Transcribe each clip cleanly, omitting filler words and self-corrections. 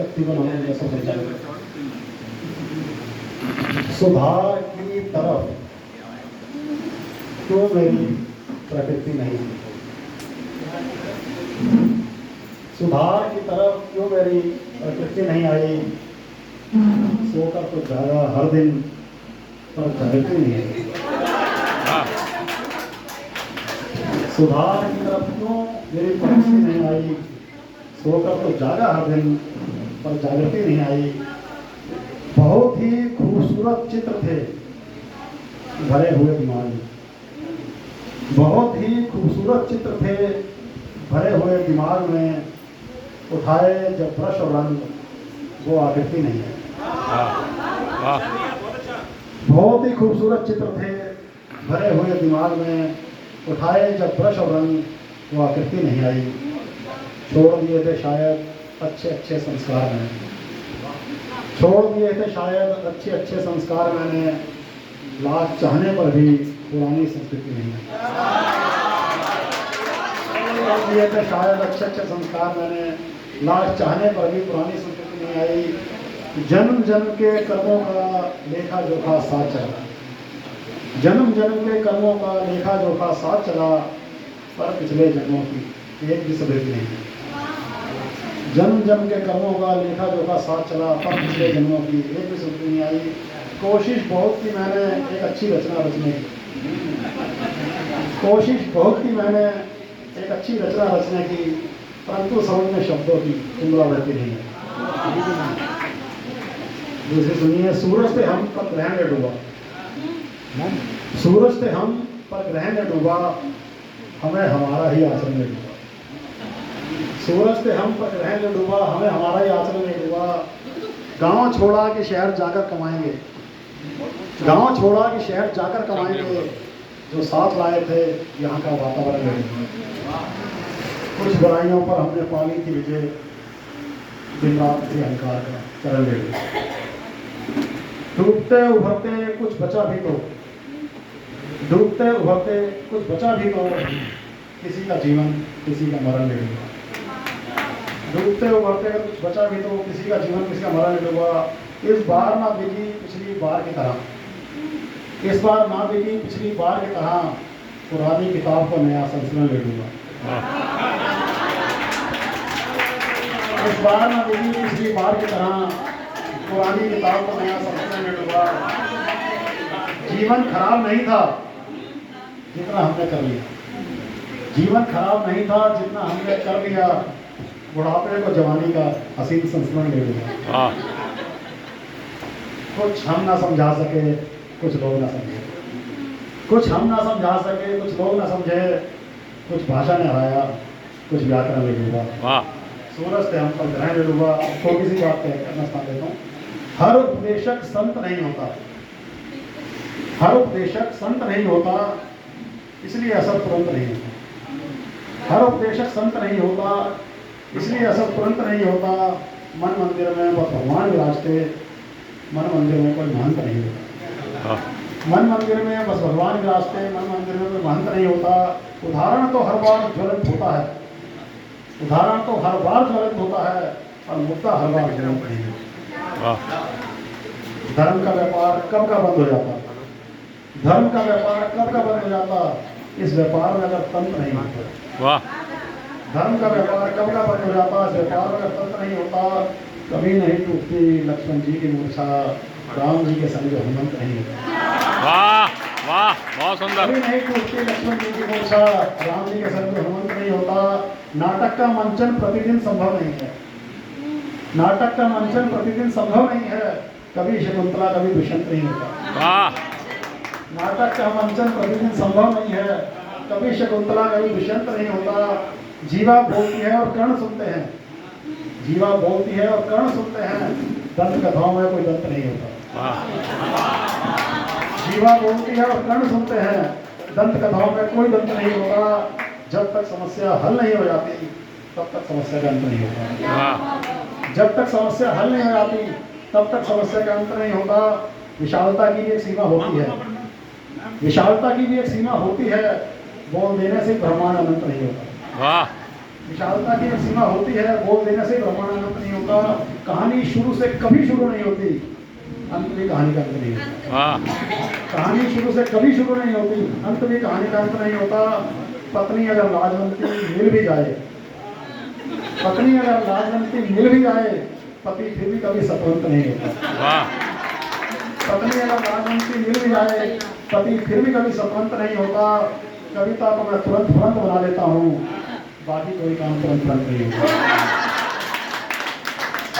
शक्ति को नमन जैसा संचालित। सुधार की तरफ क्यों मेरी प्रकृति नहीं, सुधार की तरफ क्यों मेरी प्रकृति नहीं आई। सोकर तो जागा हर दिन पर जागती नहीं है। सुधार की तरफ क्यों मेरी प्रकृति नहीं आई। सोकर तो जागा हर दिन पर जागृति नहीं आई। बहुत ही खूबसूरत चित्र थे भरे हुए दिमाग में, बहुत ही खूबसूरत चित्र थे भरे हुए दिमाग में। उठाए जब ब्रश और रंग वो आकृति नहीं है। बहुत ही खूबसूरत चित्र थे भरे हुए दिमाग में। उठाए जब ब्रश और रंग वो आकृति नहीं आई। छोड़ दिए थे शायद अच्छे अच्छे संस्कार मैंने, छोड़ दिए थे शायद अच्छे अच्छे संस्कार मैंने। लाख चाहने पर भी पुरानी संस्कृति नहीं है। छोड़ दिए थे शायद अच्छे अच्छे संस्कार मैंने। लाख चाहने पर भी पुरानी संस्कृति नहीं आई। जन्म जन्म के कर्मों का लेखा जोखा साथ चला, जन्म जन्म के कर्मों का लेखा जोखा साथ चला, पर पिछले जन्मों की एक भी स्मृति नहीं है। जन्म जन्म के कर्मों का लेखा जोखा साथ चला, पर पिछले जन्मों की एक भी स्मृति नहीं आई। कोशिश बहुत की मैंने एक अच्छी रचना रचने की, कोशिश बहुत की मैंने एक अच्छी रचना रचने की, परंतु समझ में शब्दों की पुनरावृत्ति नहीं है। दूसरी सुनिए, सूरज से हम पर ग्रहण ने डूबा, सूरज से हम पर ग्रहण ने डूबा, हमें हमारा ही आचरण में डूबा। सूरज से हम पर ग्रहण ने डूबा, हमें हमारा ही आचरण में डूबा। गांव छोड़ा कि शहर जाकर कमाएंगे, गांव छोड़ा कि शहर जाकर कमाएंगे, जो साथ लाए थे यहाँ का वातावरण में। कुछ बुराइयों पर हमने पाली थी विजय, दिन रात से अहंकार का चरण ले लिया। डूबते उभरते कुछ बचा भी तो, डूबते उभरते कुछ बचा भी तो, किसी का जीवन किसी का मरण ले लिया। डूबते उभरते अगर कुछ बचा भी तो, किसी का जीवन किसी का मरण ले लूँगा। इस बार ना बिकी पिछली बार की तरह, इस बार ना बिकी पिछली बार की तरह, पुरानी किताब को नया संस्करण ले लूँगा। इस बार ना बिकी पिछली बार की तरह, पुरानी किताब को नया संस्करण ले लूँगा। जीवन खराब नहीं था जितना हमने कर लिया, जीवन खराब नहीं था जितना हमने कर लिया। बुढ़ापे को जवानी का हसीन संस्करण ले लूँगा। कुछ हम ना समझा सके, कुछ लोग ना समझे, कुछ हम ना समझा सके, कुछ लोग ना समझे, कुछ भाषा ने हराया, कुछ व्याकरण ले लूँगा। सूरज से हम पर ग्रहण ले लूँगा। छोटी सी बात करना स्थान देता हूँ। हर उपदेशक संत नहीं होता, हर उपदेशक संत नहीं होता, इसलिए असर तुरंत नहीं होता। हर उपदेशक संत नहीं होता, इसलिए असर तुरंत नहीं होता। मन मंदिर में बस भगवान विराजते, मन मंदिर में कोई महंत नहीं होता। मन मंदिर में बस भगवान विराजते, मन मंदिर में कोई महंत नहीं होता। उदाहरण तो हर बार ज्वलंत होता है, उदाहरण तो हर बार ज्वलंत होता है, और मुद्दा हर बार ज्वलंत नहीं होता। धर्म का व्यापार कब का बंद हो जाता, धर्म का व्यापार कब का बंद हो जाता, इस व्यापार में अगर तंत्र नहीं होता। धर्म का व्यापार कब का बंद हो जाता, इस व्यापार में अगर तंत्र नहीं होता। कभी नहीं टूटती लक्ष्मण जी की मूर्छा, राम जी के संग हनुमंत नहीं होता। वाह वाह, बहुत सुंदर। कभी नहीं टूटती लक्ष्मण जी की मूर्छा, राम जी के संग हनुमंत नहीं होता। नाटक का मंचन प्रतिदिन संभव नहीं है, नाटक का मंचन प्रतिदिन संभव नहीं है। कभी शकुंतला कभी दुष्यंत नहीं होता। नाटक का मंचन प्रतिदिन संभव नहीं है, कभी शकुंतला कभी दुष्यंत नहीं होता। जीवा बोलती है और कर्ण सुनते हैं, जीवा बोलती है और कर्ण सुनते हैं, दंत कथाओं में कोई दंत नहीं होता। जीवा बोलती है और कर्ण सुनते हैं, दंत कथाओं में कोई दंत नहीं होता। जब तक समस्या हल नहीं हो जाती तब तक समस्या का अंत नहीं होता। जब तक समस्या हल नहीं हो जाती तब तक समस्या का अंत नहीं होता। विशालता की भी एक सीमा होती है, विशालता की भी एक सीमा होती है। बोल देने से ब्रह्मांड अनंत नहीं होता। विशालता की एक सीमा होती है, बोल देने से ब्रह्मांड नहीं होता। कहानी शुरू से कभी शुरू नहीं होती, अंत भी कहानी का अंत नहीं होता। वाह कहानी शुरू से कभी शुरू नहीं होती, अंत भी कहानी का अंत नहीं होता। पत्नी अगर लाजवंती मिल भी जाए, पत्नी अगर लाजवंती मिल भी जाए, पति फिर भी कभी सतवंत नहीं होता। वाह पत्नी अगर लाजवंती मिल भी जाए, पति फिर भी कभी सतवंत नहीं होता। कविता को मैं तुरंत बना लेता हूँ, बाकी कोई काम तुरंत नहीं होता।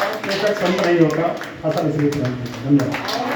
अब बेशक संत नहीं होता, असल इसलिए तुरंत। धन्यवाद।